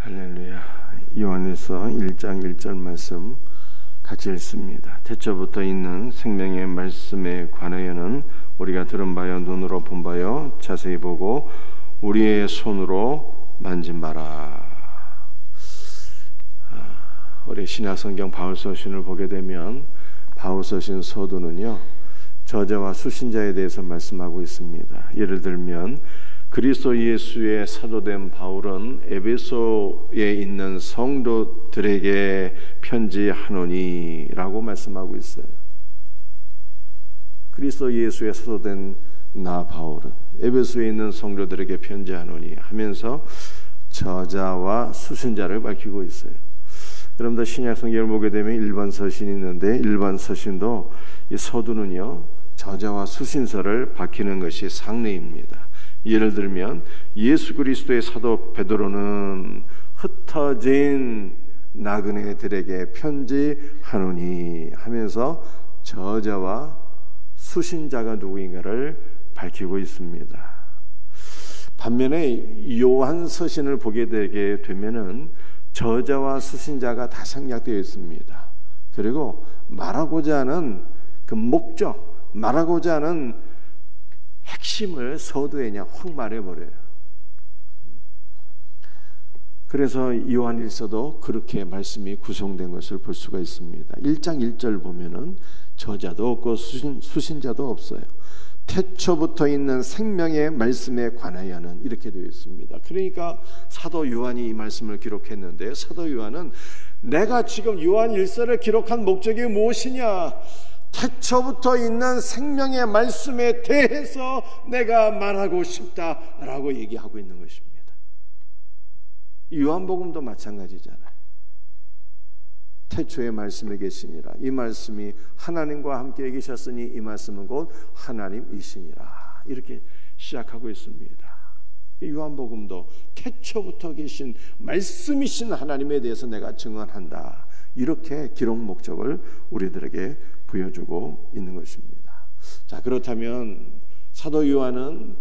할렐루야. 요한일서 1장 1절 말씀 같이 읽습니다. 태초부터 있는 생명의 말씀에 관하여는 우리가 들은 바요 눈으로 본 바요 자세히 보고 우리의 손으로 만진 바라. 우리 신약성경 바울서신을 보게 되면 바울서신 서두는요 저자와 수신자에 대해서 말씀하고 있습니다. 예를 들면 그리스도 예수의 사도된 바울은 에베소에 있는 성도들에게 편지하노니라고 말씀하고 있어요. 그리스도 예수의 사도된 나 바울은 에베소에 있는 성도들에게 편지하노니 하면서 저자와 수신자를 밝히고 있어요. 여러분들 신약 성경을 보게 되면 일반 서신이 있는데 일반 서신도 이 서두는요 저자와 수신서를 밝히는 것이 상례입니다. 예를 들면 예수 그리스도의 사도 베드로는 흩어진 나그네들에게 편지하노니 하면서 저자와 수신자가 누구인가를 밝히고 있습니다. 반면에 요한 서신을 보게 되게 되면은 저자와 수신자가 다 생략되어 있습니다. 그리고 말하고자 하는 그 목적, 말하고자 하는 핵심을 서두에 그냥 확 말해버려요. 그래서 요한일서도 그렇게 말씀이 구성된 것을 볼 수가 있습니다. 1장 1절 보면은 저자도 없고 수신자도 없어요. 태초부터 있는 생명의 말씀에 관하여는 이렇게 되어 있습니다. 그러니까 사도 요한이 이 말씀을 기록했는데 사도 요한은 내가 지금 요한일서를 기록한 목적이 무엇이냐? 태초부터 있는 생명의 말씀에 대해서 내가 말하고 싶다라고 얘기하고 있는 것입니다. 요한복음도 마찬가지잖아요. 태초의 말씀에 계시니라. 이 말씀이 하나님과 함께 계셨으니 이 말씀은 곧 하나님이시니라. 이렇게 시작하고 있습니다. 요한복음도 태초부터 계신 말씀이신 하나님에 대해서 내가 증언한다. 이렇게 기록 목적을 우리들에게 보여주고 있는 것입니다. 자, 그렇다면 사도 요한은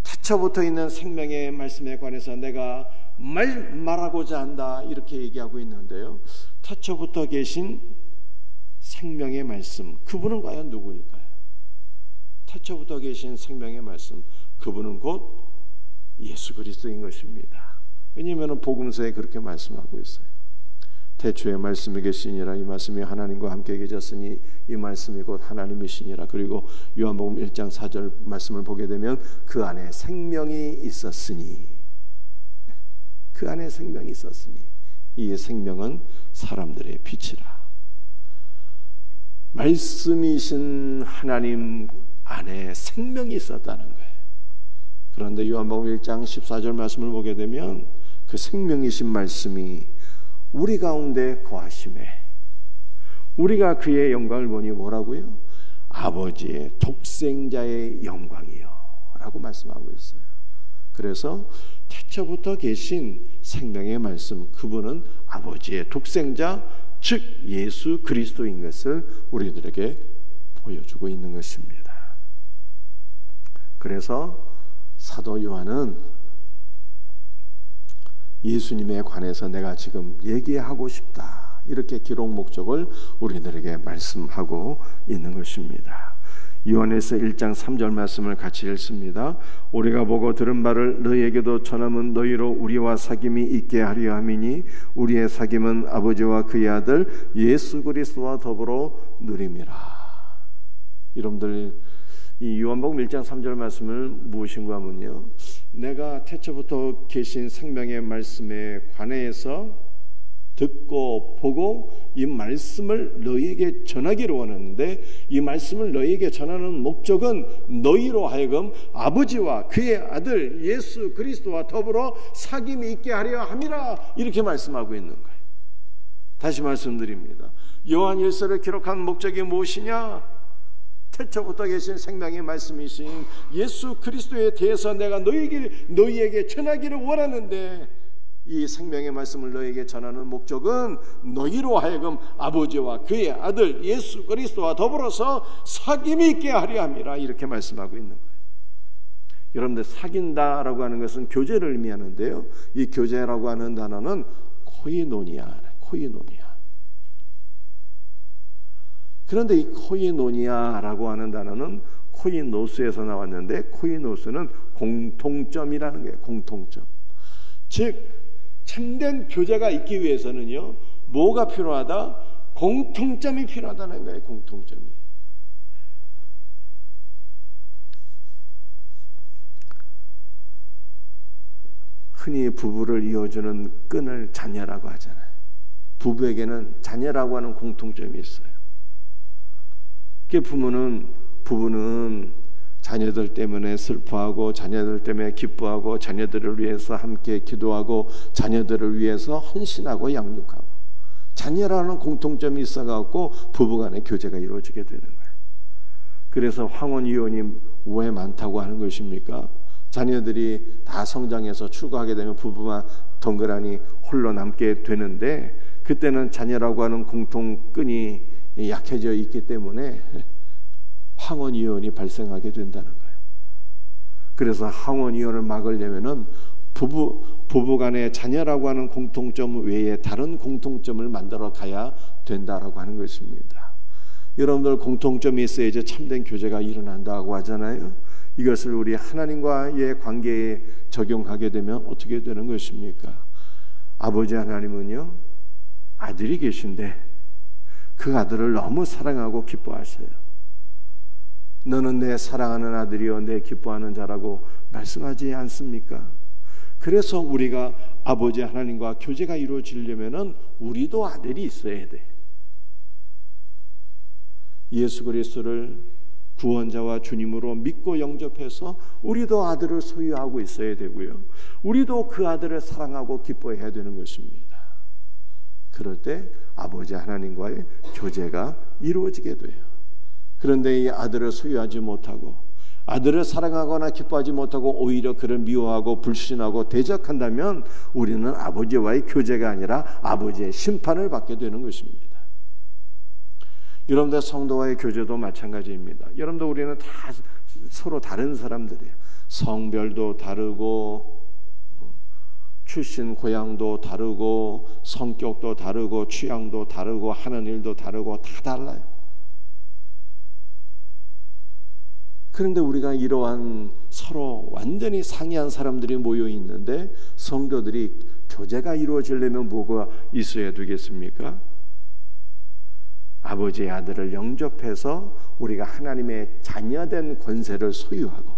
태초부터 있는 생명의 말씀에 관해서 내가 말하고자 한다 이렇게 얘기하고 있는데요. 태초부터 계신 생명의 말씀, 그분은 과연 누구일까요? 태초부터 계신 생명의 말씀, 그분은 곧 예수 그리스도인 것입니다. 왜냐하면 복음서에 그렇게 말씀하고 있어요. 태초에 말씀이 계시니라. 이 말씀이 하나님과 함께 계셨으니 이 말씀이 곧 하나님이시니라. 그리고 요한복음 1장 4절 말씀을 보게 되면 그 안에 생명이 있었으니, 그 안에 생명이 있었으니 이 생명은 사람들의 빛이라. 말씀이신 하나님 안에 생명이 있었다는 거예요. 그런데 요한복음 1장 14절 말씀을 보게 되면 그 생명이신 말씀이 우리 가운데 거하심에 우리가 그의 영광을 보니 뭐라고요? 아버지의 독생자의 영광이요 라고 말씀하고 있어요. 그래서 태초부터 계신 생명의 말씀, 그분은 아버지의 독생자, 즉 예수 그리스도인 것을 우리들에게 보여주고 있는 것입니다. 그래서 사도 요한은 예수님에 관해서 내가 지금 얘기하고 싶다 이렇게 기록 목적을 우리들에게 말씀하고 있는 것입니다. 요한에서 1장 3절 말씀을 같이 읽습니다. 우리가 보고 들은 바를 너희에게도 전하면 너희로 우리와 사귐이 있게 하려 함이니 우리의 사귐은 아버지와 그의 아들 예수 그리스도와 더불어 누림이라. 여러분들 이 요한복음 1장 3절 말씀을 무엇인가 하면요, 내가 태초부터 계신 생명의 말씀에 관해서 듣고 보고 이 말씀을 너희에게 전하기를 원하는데 이 말씀을 너희에게 전하는 목적은 너희로 하여금 아버지와 그의 아들 예수 그리스도와 더불어 사귐이 있게 하려 함이라. 이렇게 말씀하고 있는 거예요. 다시 말씀드립니다. 요한일서를 기록한 목적이 무엇이냐? 태초부터 계신 생명의 말씀이신 예수 그리스도에 대해서 내가 너희에게 전하기를 원하는데 이 생명의 말씀을 너희에게 전하는 목적은 너희로 하여금 아버지와 그의 아들 예수 그리스도와 더불어서 사귐이 있게 하려 함이라. 이렇게 말씀하고 있는 거예요. 여러분들 사귄다라고 하는 것은 교제를 의미하는데요. 이 교제라고 하는 단어는 코이노니아. 그런데 이 코이노니아라고 하는 단어는 코이노스에서 나왔는데, 코이노스는 공통점이라는 거예요. 공통점. 즉 참된 교제가 있기 위해서는요, 뭐가 필요하다? 공통점이 필요하다는 거예요. 공통점이. 흔히 부부를 이어주는 끈을 자녀라고 하잖아요. 부부에게는 자녀라고 하는 공통점이 있어요. 부부는 자녀들 때문에 슬퍼하고, 자녀들 때문에 기뻐하고, 자녀들을 위해서 함께 기도하고, 자녀들을 위해서 헌신하고 양육하고, 자녀라는 공통점이 있어갖고 부부간의 교제가 이루어지게 되는 거예요. 그래서 황혼 이혼이 왜 많다고 하는 것입니까? 자녀들이 다 성장해서 출가하게 되면 부부만 덩그러니 홀로 남게 되는데, 그때는 자녀라고 하는 공통끈이 약해져 있기 때문에 황혼 이혼이 발생하게 된다는 거예요. 그래서 황혼 이혼을 막으려면은 부부 간의 자녀라고 하는 공통점 외에 다른 공통점을 만들어 가야 된다라고 하는 것입니다. 여러분들 공통점이 있어야지 참된 교제가 일어난다고 하잖아요. 이것을 우리 하나님과의 관계에 적용하게 되면 어떻게 되는 것입니까? 아버지 하나님은요, 아들이 계신데 그 아들을 너무 사랑하고 기뻐하셔요. 너는 내 사랑하는 아들이요 내 기뻐하는 자라고 말씀하지 않습니까? 그래서 우리가 아버지 하나님과 교제가 이루어지려면은 우리도 아들이 있어야 돼. 예수 그리스도를 구원자와 주님으로 믿고 영접해서 우리도 아들을 소유하고 있어야 되고요, 우리도 그 아들을 사랑하고 기뻐해야 되는 것입니다. 그럴 때 아버지 하나님과의 교제가 이루어지게 돼요. 그런데 이 아들을 소유하지 못하고, 아들을 사랑하거나 기뻐하지 못하고 오히려 그를 미워하고 불신하고 대적한다면 우리는 아버지와의 교제가 아니라 아버지의 심판을 받게 되는 것입니다. 여러분들 성도와의 교제도 마찬가지입니다. 여러분들 우리는 다 서로 다른 사람들이에요. 성별도 다르고, 출신 고향도 다르고, 성격도 다르고, 취향도 다르고, 하는 일도 다르고, 다 달라요. 그런데 우리가 이러한 서로 완전히 상이한 사람들이 모여 있는데, 성도들이 교제가 이루어지려면 뭐가 있어야 되겠습니까? 아버지의 아들을 영접해서 우리가 하나님의 자녀된 권세를 소유하고,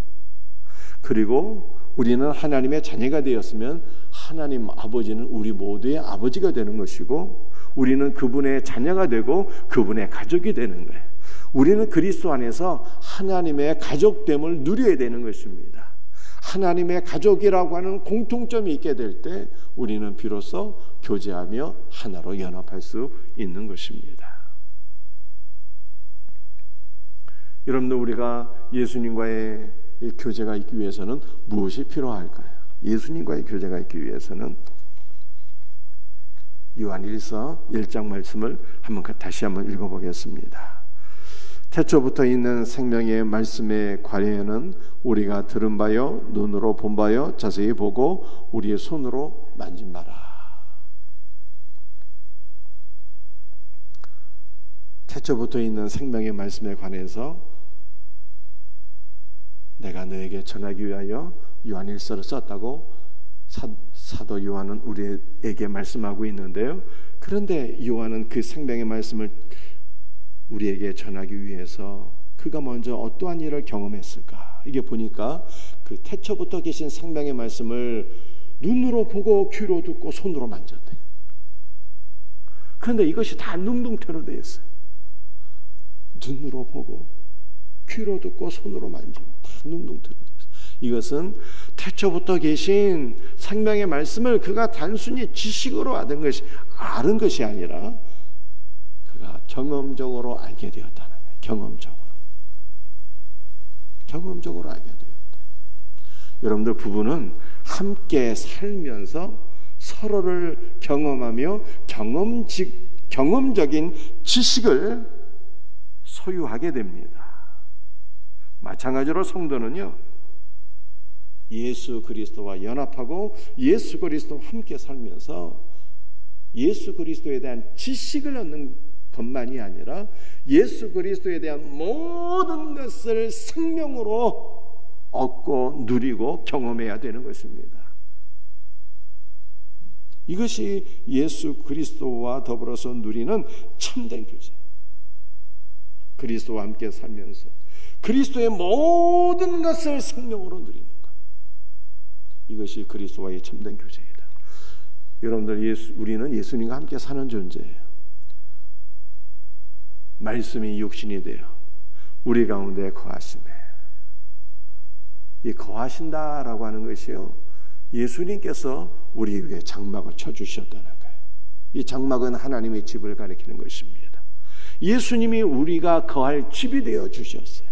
그리고 우리는 하나님의 자녀가 되었으면 하나님 아버지는 우리 모두의 아버지가 되는 것이고, 우리는 그분의 자녀가 되고 그분의 가족이 되는 거예요. 우리는 그리스도 안에서 하나님의 가족됨을 누려야 되는 것입니다. 하나님의 가족이라고 하는 공통점이 있게 될 때 우리는 비로소 교제하며 하나로 연합할 수 있는 것입니다. 여러분들 우리가 예수님과의 교제가 있기 위해서는 무엇이 필요할까요? 예수님과의 교제가 있기 위해서는 요한일서 1장 말씀을 다시 한번 읽어보겠습니다. 태초부터 있는 생명의 말씀의 관해는 우리가 들은 바요 눈으로 본 바요 자세히 보고 우리의 손으로 만진 바라. 태초부터 있는 생명의 말씀에 관해서 내가 너에게 전하기 위하여 요한일서를 썼다고 사도 요한은 우리에게 말씀하고 있는데요. 그런데 요한은 그 생명의 말씀을 우리에게 전하기 위해서 그가 먼저 어떠한 일을 경험했을까? 이게 보니까 그 태초부터 계신 생명의 말씀을 눈으로 보고 귀로 듣고 손으로 만졌대요. 그런데 이것이 다 능동태로 되어 있어요. 눈으로 보고 귀로 듣고 손으로 만지고 다 능동태로 되어 있어요. 이것은 태초부터 계신 생명의 말씀을 그가 단순히 지식으로 아는 것이 아니라 그가 경험적으로 알게 되었다는 거예요. 경험적으로 알게 되었다. 여러분들 부부는 함께 살면서 서로를 경험하며 경험적인 지식을 소유하게 됩니다. 마찬가지로 성도는요, 예수 그리스도와 연합하고 예수 그리스도와 함께 살면서 예수 그리스도에 대한 지식을 얻는 것만이 아니라 예수 그리스도에 대한 모든 것을 생명으로 얻고 누리고 경험해야 되는 것입니다. 이것이 예수 그리스도와 더불어서 누리는 참된 교제. 그리스도와 함께 살면서 그리스도의 모든 것을 생명으로 누리는 것. 이것이 그리스도와의 참된 교제이다. 여러분들, 우리는 예수님과 함께 사는 존재예요. 말씀이 육신이 되어 우리 가운데 거하시매. 이 거하신다라고 하는 것이요, 예수님께서 우리 위에 장막을 쳐주셨다는 거예요. 이 장막은 하나님의 집을 가리키는 것입니다. 예수님이 우리가 거할 집이 되어 주셨어요.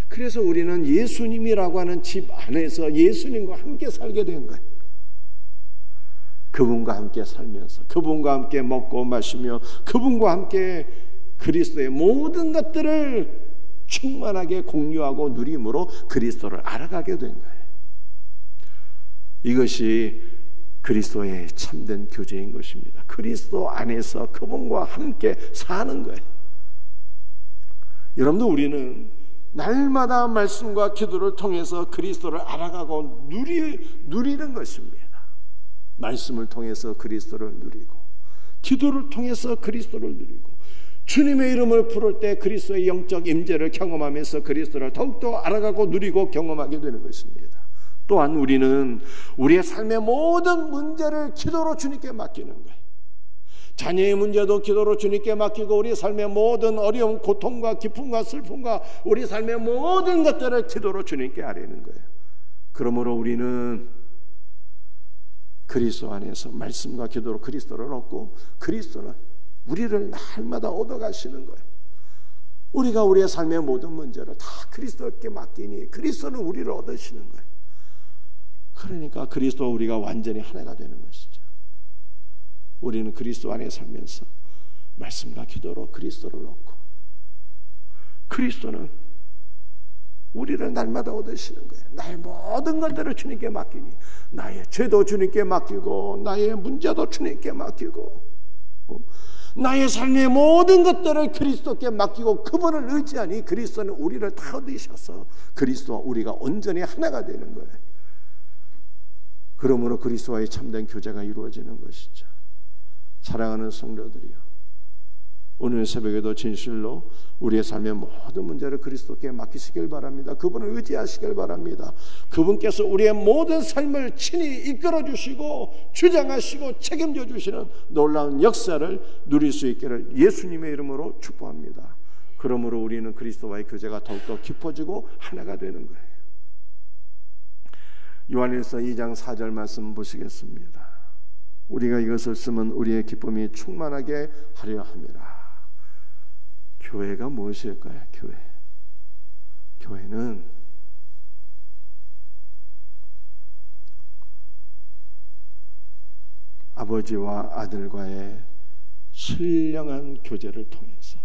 그래서 우리는 예수님이라고 하는 집 안에서 예수님과 함께 살게 된 거예요. 그분과 함께 살면서 그분과 함께 먹고 마시며 그분과 함께 그리스도의 모든 것들을 충만하게 공유하고 누림으로 그리스도를 알아가게 된 거예요. 이것이 그리스도의 참된 교제인 것입니다. 그리스도 안에서 그분과 함께 사는 거예요. 여러분들, 우리는 날마다 말씀과 기도를 통해서 그리스도를 알아가고 누리는 것입니다. 말씀을 통해서 그리스도를 누리고 기도를 통해서 그리스도를 누리고 주님의 이름을 부를 때 그리스도의 영적 임재를 경험하면서 그리스도를 더욱더 알아가고 누리고 경험하게 되는 것입니다. 또한 우리는 우리의 삶의 모든 문제를 기도로 주님께 맡기는 거예요. 자녀의 문제도 기도로 주님께 맡기고 우리 삶의 모든 어려움, 고통과 기쁨과 슬픔과 우리 삶의 모든 것들을 기도로 주님께 아뢰는 거예요. 그러므로 우리는 그리스도 안에서 말씀과 기도로 그리스도를 얻고 그리스도는 우리를 날마다 얻어가시는 거예요. 우리가 우리의 삶의 모든 문제를 다 그리스도께 맡기니 그리스도는 우리를 얻으시는 거예요. 그러니까 그리스도와 우리가 완전히 하나가 되는 것이죠. 우리는 그리스도 안에 살면서 말씀과 기도로 그리스도를 얻고 그리스도는 우리를 날마다 얻으시는 거예요. 나의 모든 것들을 주님께 맡기니 나의 죄도 주님께 맡기고 나의 문제도 주님께 맡기고 나의 삶의 모든 것들을 그리스도께 맡기고 그분을 의지하니 그리스도는 우리를 다 얻으셔서 그리스도와 우리가 온전히 하나가 되는 거예요. 그러므로 그리스도와의 참된 교제가 이루어지는 것이죠. 사랑하는 성도들이요, 오늘 새벽에도 진실로 우리의 삶의 모든 문제를 그리스도께 맡기시길 바랍니다. 그분을 의지하시길 바랍니다. 그분께서 우리의 모든 삶을 친히 이끌어 주시고 주장하시고 책임져 주시는 놀라운 역사를 누릴 수 있기를 예수님의 이름으로 축복합니다. 그러므로 우리는 그리스도와의 교제가 더욱더 깊어지고 하나가 되는 거예요. 요한일서 2장 4절 말씀 보시겠습니다. 우리가 이것을 쓰면 우리의 기쁨이 충만하게 하려 함이라. 교회가 무엇일까요? 교회는 아버지와 아들과의 신령한 교제를 통해서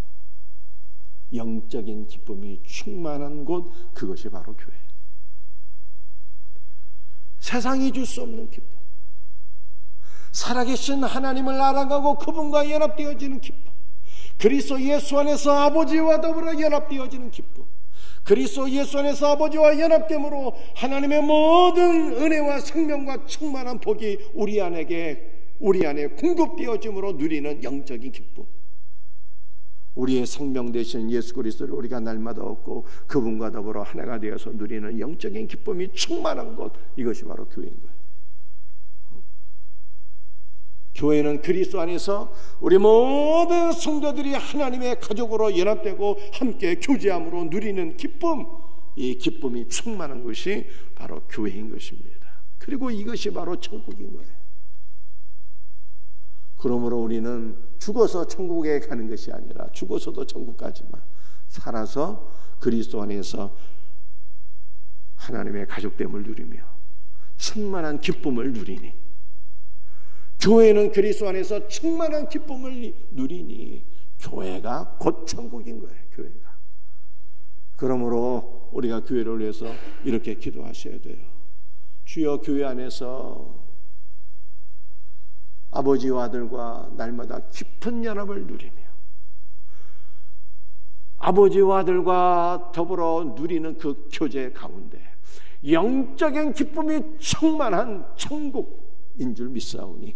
영적인 기쁨이 충만한 곳, 그것이 바로 교회예요. 세상이 줄 수 없는 기쁨, 살아계신 하나님을 알아가고 그분과 연합되어지는 기쁨, 그리스도 예수 안에서 아버지와 더불어 연합되어지는 기쁨, 그리스도 예수 안에서 아버지와 연합됨으로 하나님의 모든 은혜와 생명과 충만한 복이 우리 안에 공급되어짐으로 누리는 영적인 기쁨, 우리의 생명 되신 예수 그리스도를 우리가 날마다 얻고 그분과 더불어 하나가 되어서 누리는 영적인 기쁨이 충만한 것, 이것이 바로 교회인 거예요. 교회는 그리스도 안에서 우리 모든 성도들이 하나님의 가족으로 연합되고 함께 교제함으로 누리는 기쁨, 이 기쁨이 충만한 것이 바로 교회인 것입니다. 그리고 이것이 바로 천국인 거예요. 그러므로 우리는 죽어서 천국에 가는 것이 아니라 죽어서도 천국 가지만 살아서 그리스도 안에서 하나님의 가족됨을 누리며 충만한 기쁨을 누리니, 교회는 그리스도 안에서 충만한 기쁨을 누리니 교회가 곧 천국인 거예요. 교회가. 그러므로 우리가 교회를 위해서 이렇게 기도하셔야 돼요. 주여, 교회 안에서 아버지와 아들과 날마다 깊은 연합을 누리며 아버지와 아들과 더불어 누리는 그 교제 가운데 영적인 기쁨이 충만한 천국인 줄 믿사오니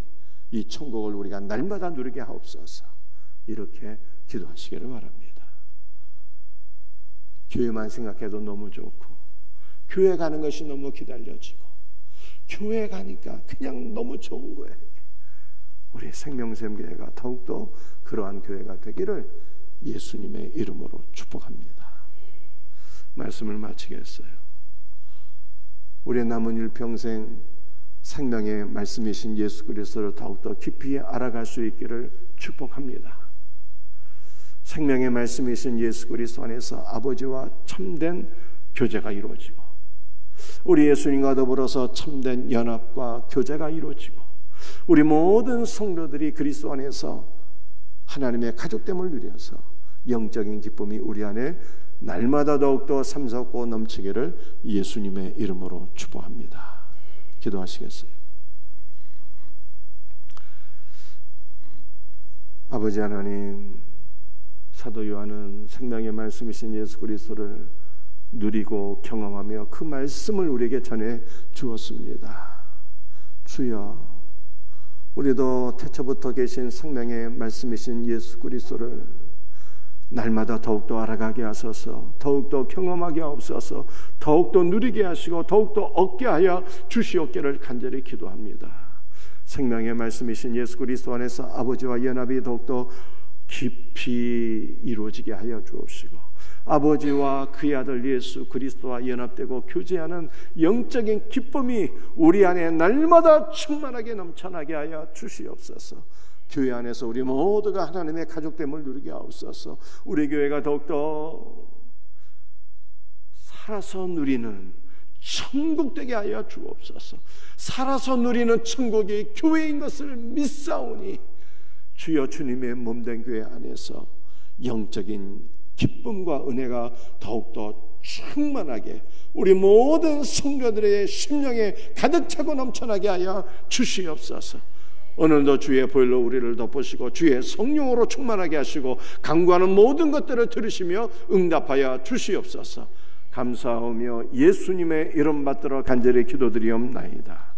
이 천국을 우리가 날마다 누리게 하옵소서. 이렇게 기도하시기를 바랍니다. 교회만 생각해도 너무 좋고, 교회 가는 것이 너무 기다려지고, 교회 가니까 그냥 너무 좋은 거예요. 우리 생명샘교회가 더욱더 그러한 교회가 되기를 예수님의 이름으로 축복합니다. 말씀을 마치겠어요. 우리의 남은 일평생 생명의 말씀이신 예수 그리스도를 더욱더 깊이 알아갈 수 있기를 축복합니다. 생명의 말씀이신 예수 그리스도 안에서 아버지와 참된 교제가 이루어지고, 우리 예수님과 더불어서 참된 연합과 교제가 이루어지고, 우리 모든 성도들이 그리스도 안에서 하나님의 가족됨을 누려서 영적인 기쁨이 우리 안에 날마다 더욱더 샘솟고 넘치기를 예수님의 이름으로 축복합니다. 기도하시겠어요? 아버지 하나님, 사도 요한은 생명의 말씀이신 예수 그리스도를 누리고 경험하며 그 말씀을 우리에게 전해 주었습니다. 주여, 우리도 태초부터 계신 생명의 말씀이신 예수 그리스도를 날마다 더욱더 알아가게 하소서, 더욱더 경험하게 하옵소서, 더욱더 누리게 하시고 더욱더 얻게 하여 주시옵기를 간절히 기도합니다. 생명의 말씀이신 예수 그리스도 안에서 아버지와 연합이 더욱더 깊이 이루어지게 하여 주옵시고, 아버지와 그의 아들 예수 그리스도와 연합되고 교제하는 영적인 기쁨이 우리 안에 날마다 충만하게 넘쳐나게 하여 주시옵소서. 교회 안에서 우리 모두가 하나님의 가족됨을 누리게 하옵소서. 우리 교회가 더욱더 살아서 누리는 천국 되게 하여 주옵소서. 살아서 누리는 천국이 교회인 것을 믿사오니 주여, 주님의 몸된 교회 안에서 영적인 기쁨과 은혜가 더욱더 충만하게 우리 모든 성도들의 심령에 가득 차고 넘쳐나게 하여 주시옵소서. 오늘도 주의 보혈로 우리를 덮으시고 주의 성령으로 충만하게 하시고 간구하는 모든 것들을 들으시며 응답하여 주시옵소서. 감사하며 예수님의 이름 받들어 간절히 기도드리옵나이다.